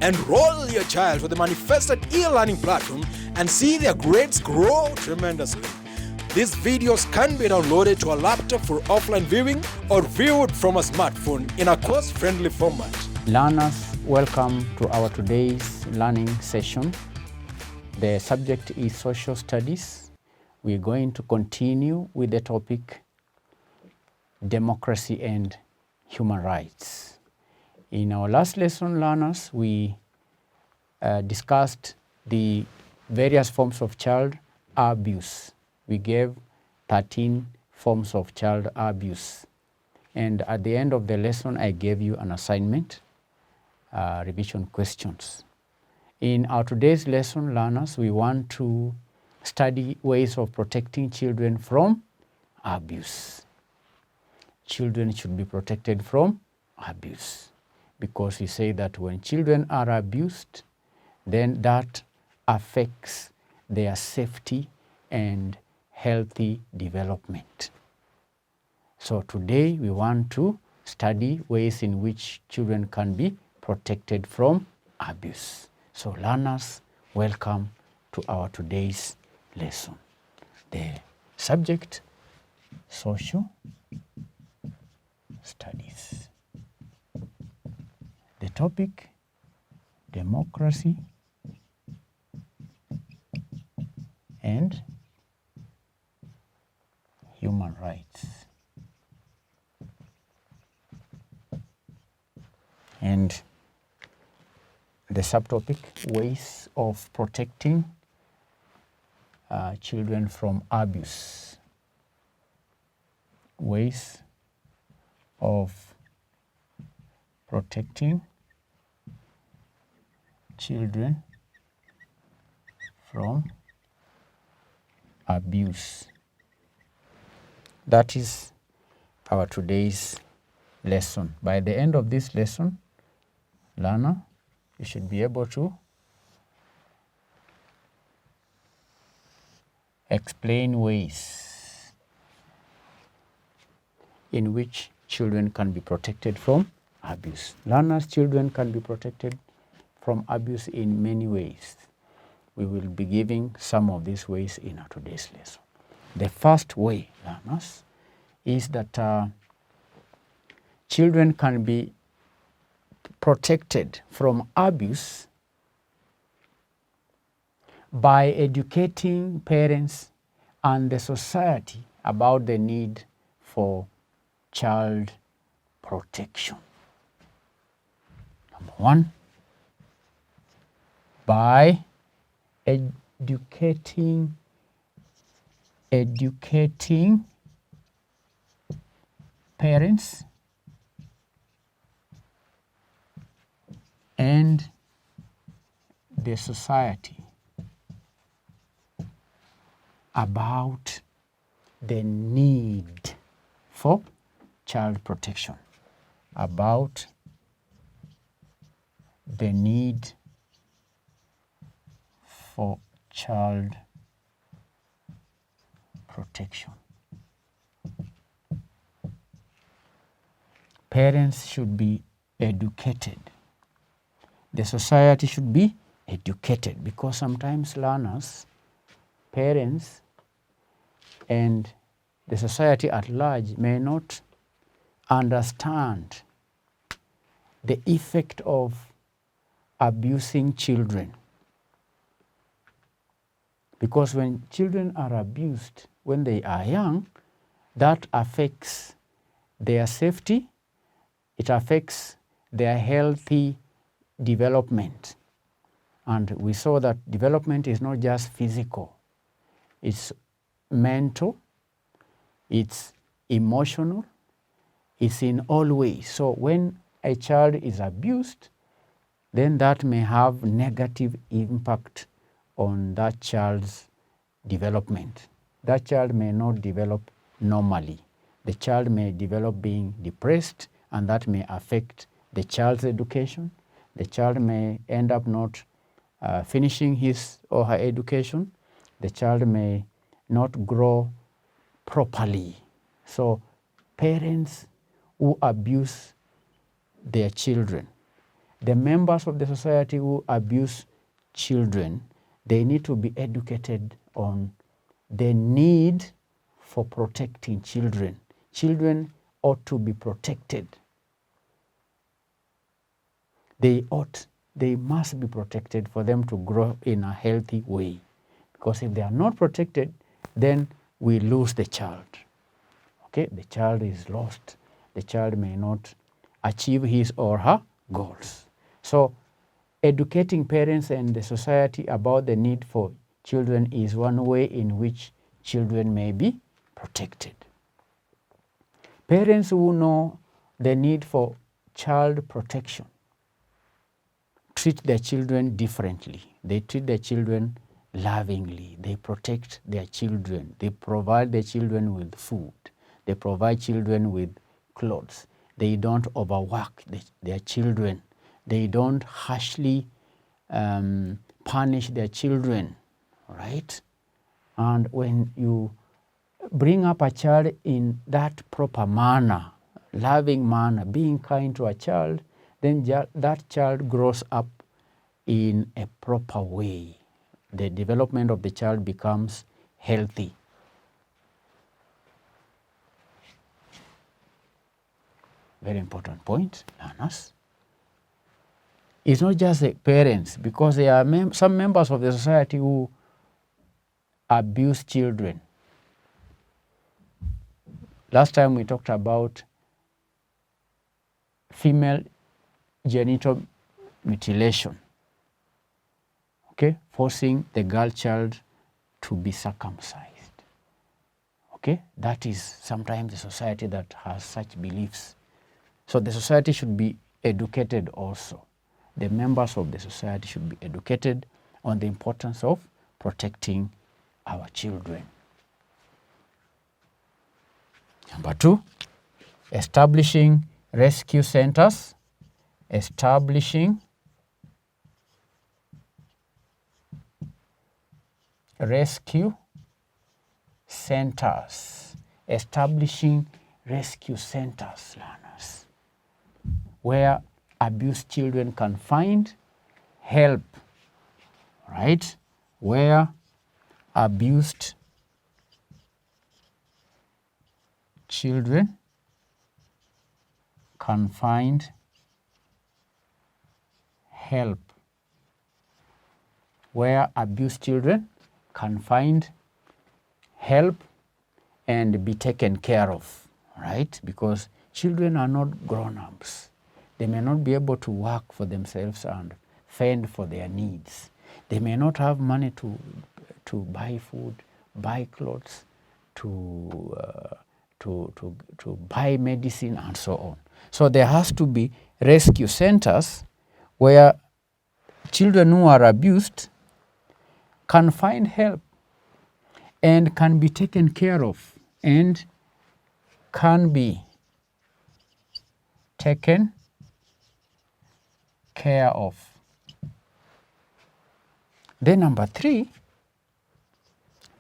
Enroll your child for the manifested e-learning platform and see their grades grow tremendously. These videos can be downloaded to a laptop for offline viewing or viewed from a smartphone in a cost-friendly format. Learners, welcome to our today's learning session. The subject is social studies. We're going to continue with the topic democracy and human rights. In our last lesson, learners, we discussed the various forms of child abuse. We gave 13 forms of child abuse. And at the end of the lesson, I gave you an assignment, revision questions. In our today's lesson, learners, we want to study ways of protecting children from abuse. Children should be protected from abuse because we say that when children are abused, then that affects their safety and healthy development. So today we want to study ways in which children can be protected from abuse. So learners, welcome to our today's lesson. The subject, social studies. The topic, democracy and human rights. And the subtopic, ways of protecting children from abuse. Ways of protecting children from abuse. That is our today's lesson. By the end of this lesson, learner, you should be able to explain ways in which children can be protected from abuse. Learners, children can be protected from abuse in many ways. We will be giving some of these ways in our today's lesson. The first way, learners, is that children can be protected from abuse by educating parents and the society about the need for child protection. Number one, by educating parents and the society about the need for child protection, about the need for child protection. Parents should be educated. The society should be educated because sometimes learners, parents, and the society at large may not understand the effect of abusing children. Because when children are abused when they are young, that affects their safety, it affects their healthy development. And we saw that development is not just physical, it's mental, it's emotional, it's in all ways. So when a child is abused, then that may have negative impact on that child's development. That child may not develop normally. The child may develop being depressed, and that may affect the child's education. The child may end up not finishing his or her education. The child may not grow properly. So parents who abuse their children the members of the society who abuse children, they need to be educated on the need for protecting children. Children ought to be protected. They must be protected for them to grow in a healthy way. Because if they are not protected, then we lose the child. Okay, the child is lost. The child may not achieve his or her goals. So educating parents and the society about the need for children is one way in which children may be protected. Parents who know the need for child protection treat their children differently. They treat their children lovingly. They protect their children. They provide their children with food. They provide children with clothes. They don't overwork their children. They don't harshly punish their children, right? And when you bring up a child in that proper manner, loving manner, being kind to a child, then that child grows up in a proper way. The development of the child becomes healthy. Very important point, learners. It's not just the parents, because there are some members of the society who abuse children. Last time we talked about female genital mutilation, okay, forcing the girl child to be circumcised. Okay, that is sometimes the society that has such beliefs. So the society should be educated also. The members of the society should be educated on the importance of protecting our children. Number 2, establishing rescue centers. Establishing rescue centers. Establishing rescue centers, learners, where abused children can find help, right? Where abused children can find help. Where abused children can find help and be taken care of, right? Because children are not grown-ups. They may not be able to work for themselves and fend for their needs. They may not have money to buy food, buy clothes, to buy medicine and so on. So there has to be rescue centers where children who are abused can find help and can be taken care of and can be taken care of. Then number 3,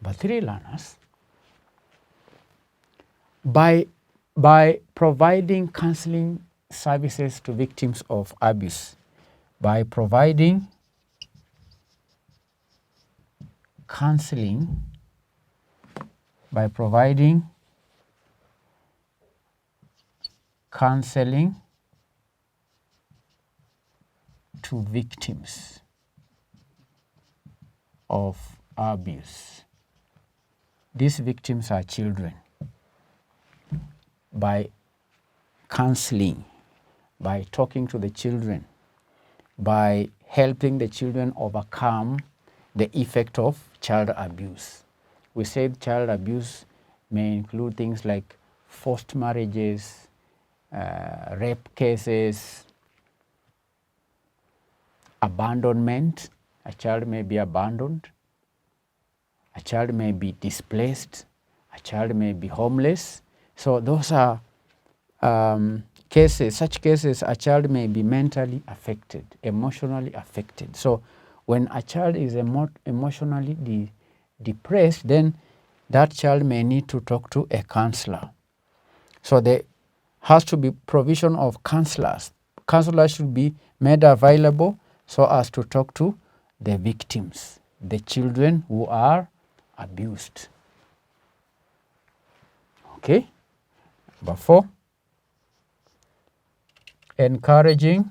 learners, by providing counseling services to victims of abuse, by providing counseling, to victims of abuse. These victims are children. By counseling, by talking to the children, by helping the children overcome the effect of child abuse. We said child abuse may include things like forced marriages, rape cases, abandonment. A child may be abandoned. A child may be displaced. A child may be homeless. So those are cases, such cases, a child may be mentally affected, emotionally affected. So when a child is emotionally depressed, then that child may need to talk to a counselor. So there has to be provision of counselors counselors should be made available so as to talk to the victims, the children who are abused. Okay? Number 4, encouraging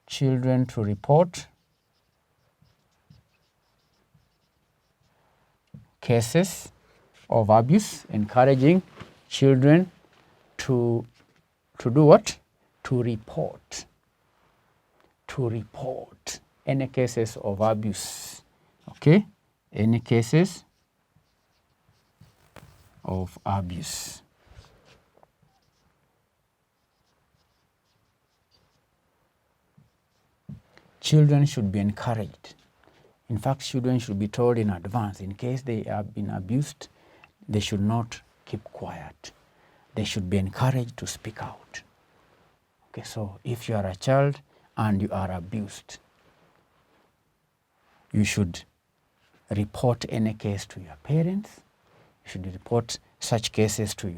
children to report cases of abuse, encouraging children to do what? To report any cases of abuse. Okay? Any cases of abuse. Children should be encouraged. In fact, children should be told in advance, in case they have been abused, they should not keep quiet. They should be encouraged to speak out. Okay, so if you are a child and you are abused, you should report any case to your parents. You should report such cases to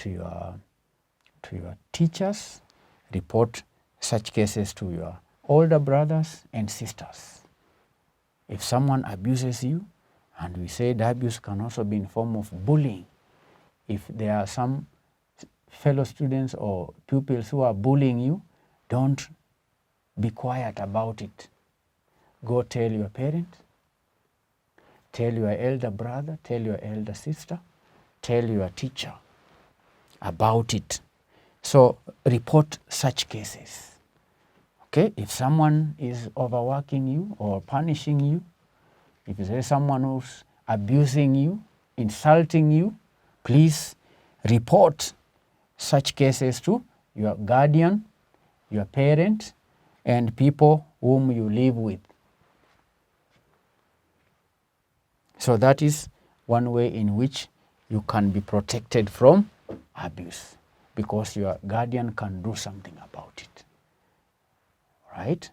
your teachers. Report such cases to your older brothers and sisters. If someone abuses you, and we say the abuse can also be in form of bullying. If there are some fellow students or pupils who are bullying you, don't be quiet about it. Go tell your parent, tell your elder brother, tell your elder sister, tell your teacher about it. So report such cases. Okay, if someone is overworking you or punishing you, if there is someone who's abusing you, insulting you, please report such cases to your guardian, your parent, and people whom you live with. So that is one way in which you can be protected from abuse, because your guardian can do something about it. Right?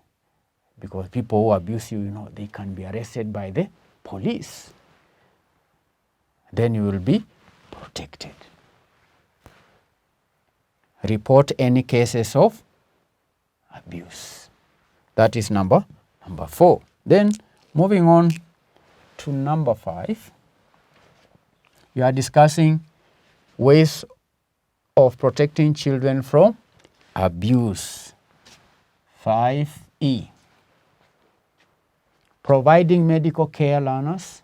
Because people who abuse you, they can be arrested by the police. Then you will be protected. Report any cases of abuse. That is number 4. Then moving on to number 5, we are discussing ways of protecting children from abuse. 5E. Providing medical care learners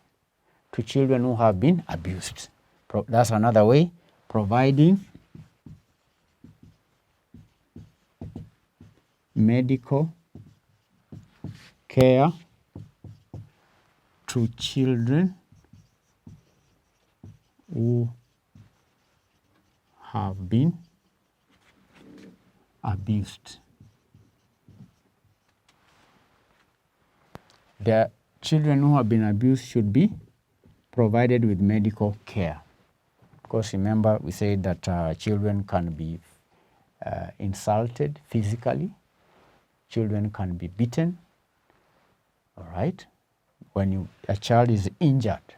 to children who have been abused. That's another way. Providing medical care to children who have been abused. The children who have been abused should be provided with medical care. Because remember, we said that children can be insulted physically. Children can be beaten. All right? When a child is injured,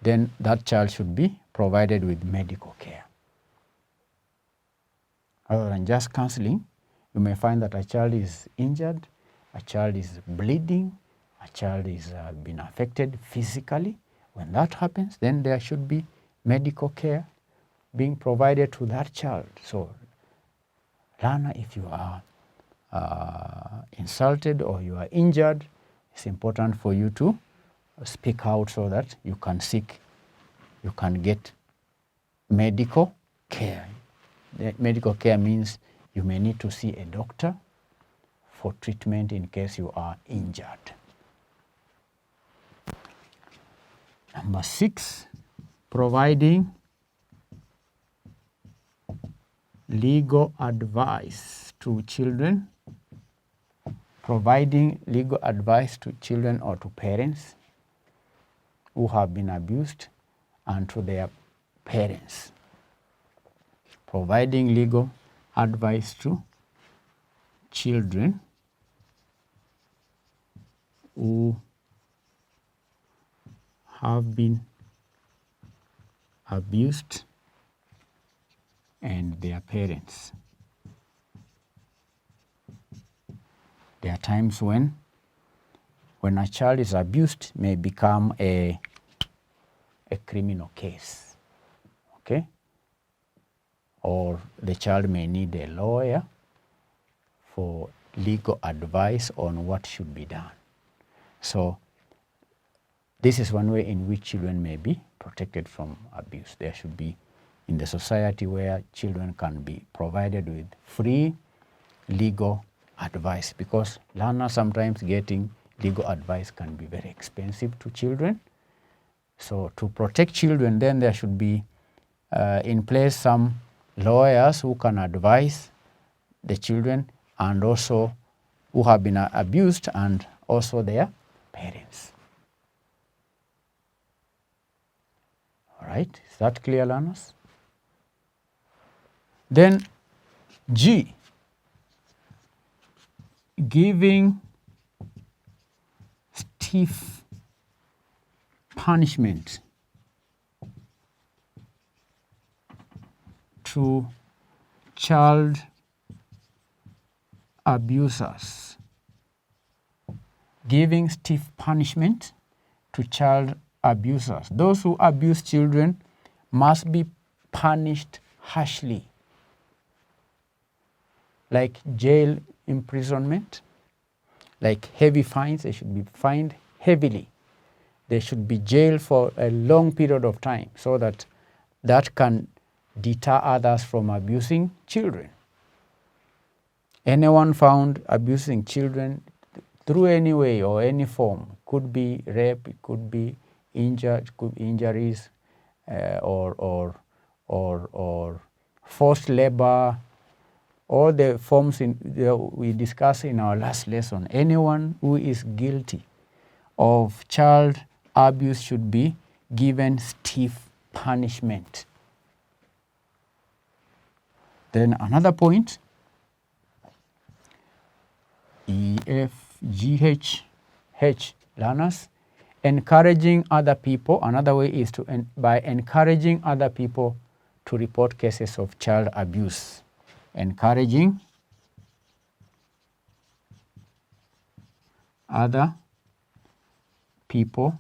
then that child should be provided with medical care. Other than just counseling, you may find that a child is injured, a child is bleeding, a child is been affected physically. When that happens, then there should be medical care being provided to that child. So, learner, if you are insulted or you are injured, it's important for you to speak out so that you can get medical care. Medical care means you may need to see a doctor for treatment in case you are injured. Number 6, providing legal advice to children. Providing legal advice to children or to parents who have been abused and to their parents. Providing legal advice to children who have been abused and their parents. There are times when a child is abused may become a criminal case, okay? Or the child may need a lawyer for legal advice on what should be done. So this is one way in which children may be protected from abuse. There should be in the society where children can be provided with free legal advice, because learners sometimes getting legal advice can be very expensive to children. So to protect children, then there should be in place some lawyers who can advise the children and also who have been abused and also their parents. All right, is that clear, learners? Then G, giving stiff punishment to child abusers. Giving stiff punishment to child abusers. Those who abuse children must be punished harshly, like jail imprisonment, like heavy fines. They should be fined heavily. They should be jailed for a long period of time so that can deter others from abusing children. Anyone found abusing children through any way or any form, could be rape, it could be injuries, or forced labor, all the forms we discussed in our last lesson. Anyone who is guilty of child abuse should be given stiff punishment. Then another point, EFGH, learners, encouraging other people. Another way is by encouraging other people to report cases of child abuse. Encouraging other people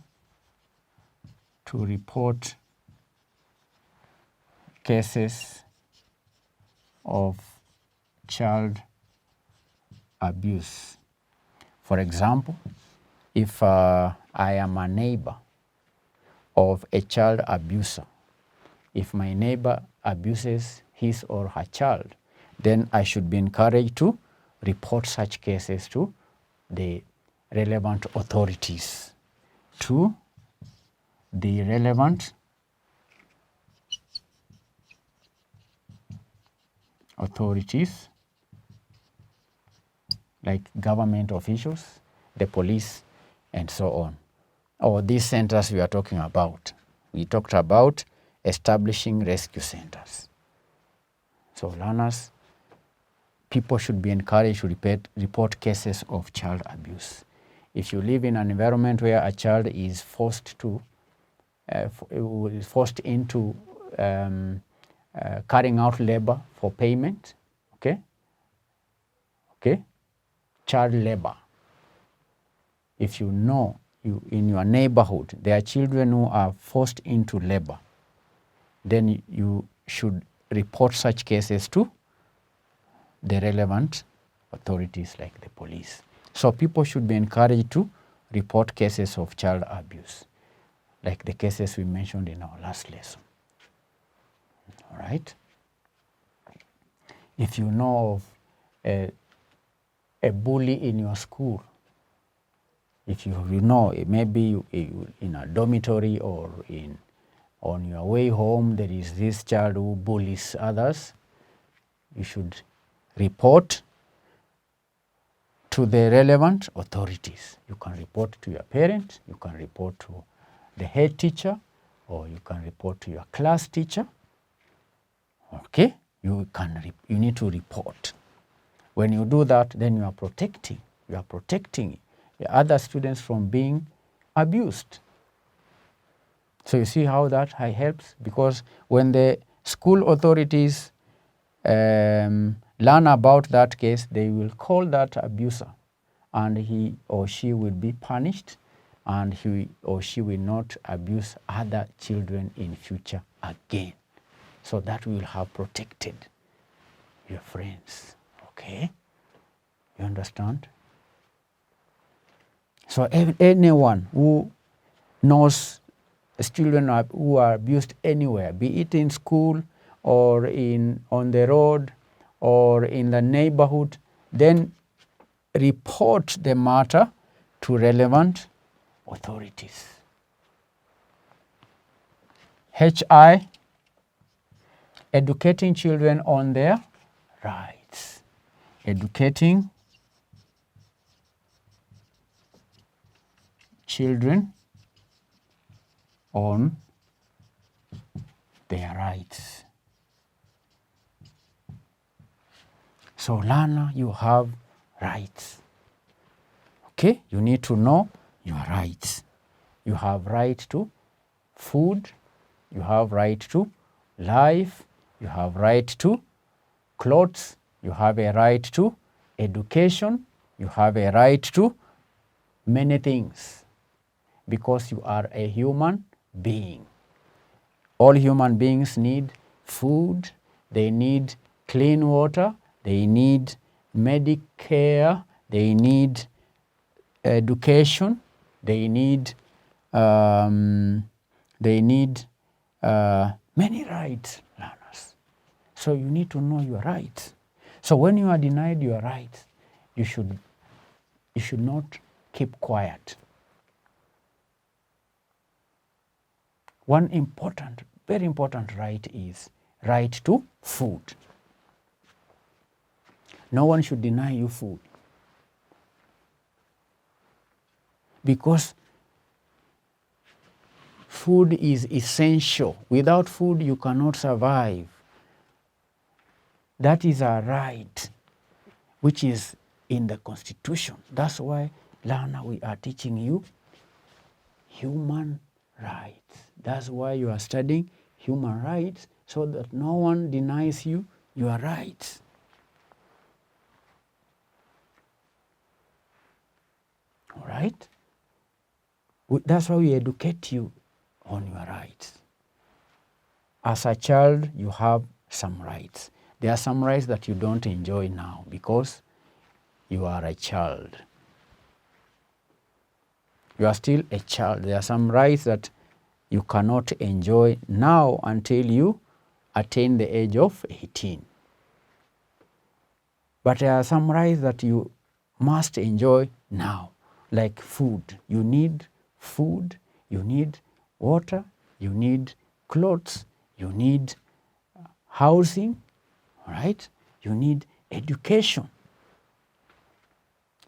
to report cases of child abuse. For example, if I am a neighbor of a child abuser, if my neighbor abuses his or her child, then I should be encouraged to report such cases to the relevant authorities. To the relevant authorities, like government officials, the police, and so on. Or these centers we are talking about. We talked about establishing rescue centers. So learners, people should be encouraged to report cases of child abuse. If you live in an environment where a child is forced into carrying out labor for payment, okay, child labor. If you know in your neighborhood there are children who are forced into labor, then you should report such cases to the relevant authorities like the police. So people should be encouraged to report cases of child abuse, like the cases we mentioned in our last lesson. All right? If you know of a bully in your school, if you know, maybe in a dormitory or on your way home there is this child who bullies others, you should report to the relevant authorities. You can report to your parent, you can report to the head teacher, or you can report to your class teacher. Okay? You need to report. When you do that, then you are protecting the other students from being abused. So you see how that helps? Because when the school authorities learn about that case, they will call that abuser, and he or she will be punished, and he or she will not abuse other children in future again. So that will have protected your friends. Okay? You understand? So anyone who knows children who are abused anywhere, be it in school or on the road or in the neighborhood, then report the matter to relevant authorities. HI, educating children on their rights. Educating children on their rights. So learner, you have rights. Okay, you need to know your rights. You have right to food, you have right to life, you have right to clothes, you have a right to education, you have a right to many things, because you are a human being. All human beings need food, they need clean water, they need medical care, they need education, they need many rights, learners. So you need to know your rights. So when you are denied your rights, you should not keep quiet. One important, very important right is right to food. No one should deny you food, because food is essential. Without food, you cannot survive. That is a right which is in the Constitution. That's why, learner, we are teaching you human rights. That's why you are studying human rights, so that no one denies you your rights. All right? That's why we educate you on your rights. As a child, you have some rights. There are some rights that you don't enjoy now because you are a child. You are still a child. There are some rights that you cannot enjoy now until you attain the age of 18. But there are some rights that you must enjoy now, like food. You need food, you need water, you need clothes, you need housing, all right? You need education.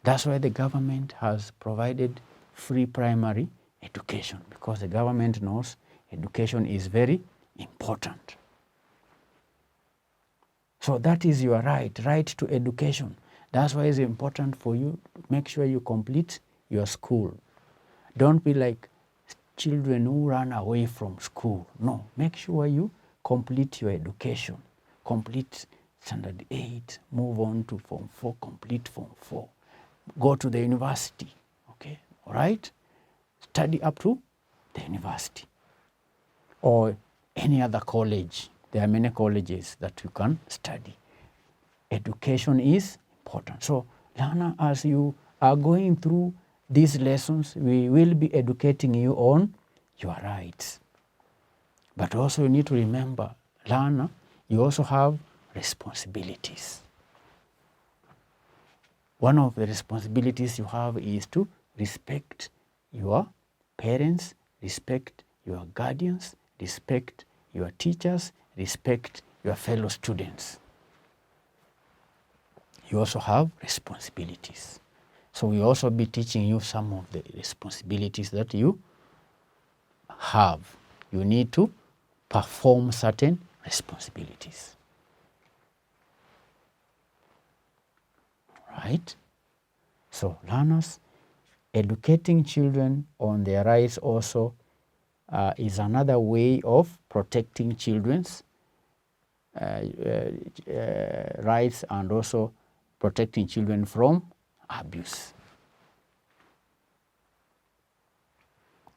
That's why the government has provided free primary education, because the government knows education is very important. So that is your right to education. That's why it's important for you to make sure you complete your school. Don't be like children who run away from school. No, make sure you complete your education. Complete standard 8, move on to Form 4, complete Form 4. Go to the university, okay, all right? Study up to the university or any other college. There are many colleges that you can study. Education is important. So, learner, as you are going through these lessons, we will be educating you on your rights. But also you need to remember, learner, you also have responsibilities. One of the responsibilities you have is to respect your parents, respect your guardians, respect your teachers, respect your fellow students. You also have responsibilities. So we also be teaching you some of the responsibilities that you have. You need to perform certain responsibilities. Right? So learners, educating children on their rights also is another way of protecting children's rights and also protecting children from abuse.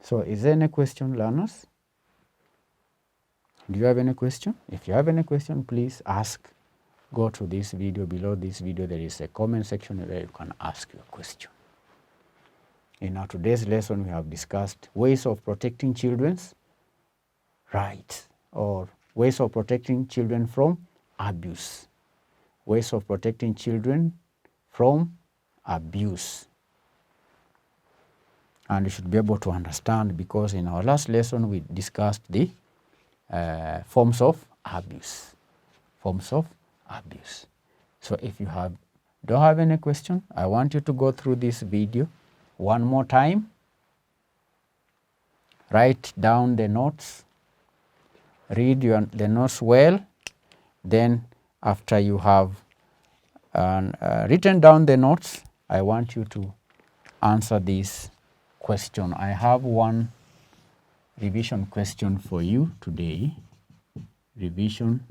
So is there any question, learners? Do you have any question? If you have any question, please ask. Go to this video. Below this video, there is a comment section where you can ask your question. In our today's lesson, we have discussed ways of protecting children's rights, or ways of protecting children from abuse. Ways of protecting children from abuse. And you should be able to understand, because in our last lesson we discussed the forms of abuse. Forms of abuse. So if you don't have any question, I want you to go through this video one more time. Write down the notes. Read the notes well. Then after you have written down the notes, I want you to answer this question. I have one revision question for you today. Revision.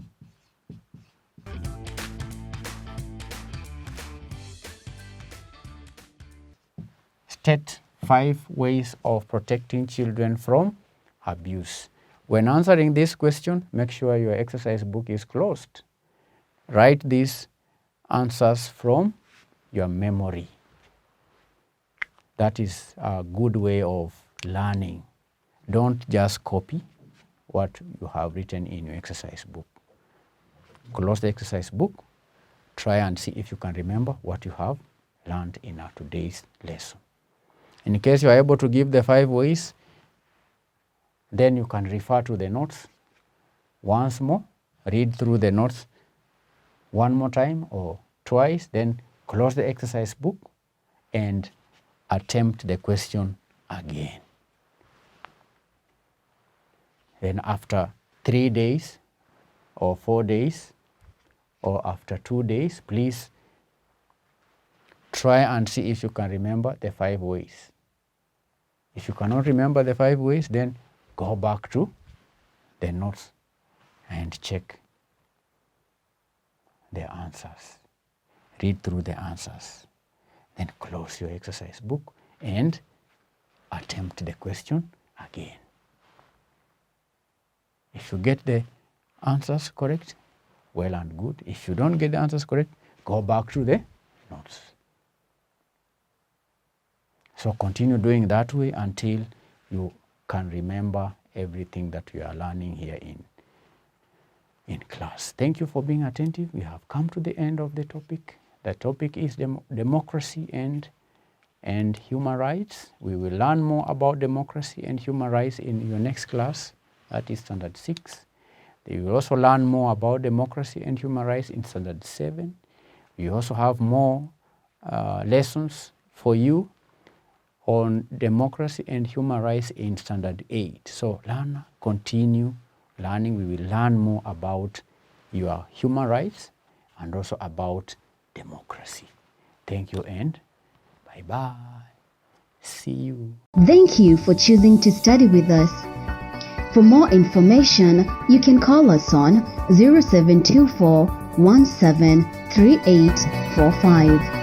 State 5 ways of protecting children from abuse. When answering this question, make sure your exercise book is closed. Write these answers from your memory. That is a good way of learning. Don't just copy what you have written in your exercise book. Close the exercise book. Try and see if you can remember what you have learned in our today's lesson. In case you are able to give the 5 ways, then you can refer to the notes once more, read through the notes one more time or twice, then close the exercise book and attempt the question again. Then after 3 days or 4 days or after 2 days, please try and see if you can remember the 5 ways. If you cannot remember the 5 ways, then go back to the notes and check the answers. Read through the answers. Then close your exercise book and attempt the question again. If you get the answers correct, well and good. If you don't get the answers correct, go back to the notes. So continue doing that way until you can remember everything that we are learning here in class. Thank you for being attentive. We have come to the end of the topic. The topic is democracy and human rights. We will learn more about democracy and human rights in your next class, that is Standard 6. You will also learn more about democracy and human rights in Standard 7. We also have more lessons for you on democracy and human rights in Standard 8. So learn, continue learning. We will learn more about your human rights and also about democracy. Thank you and bye-bye. See you. Thank you for choosing to study with us. For more information, you can call us on 0724 173845.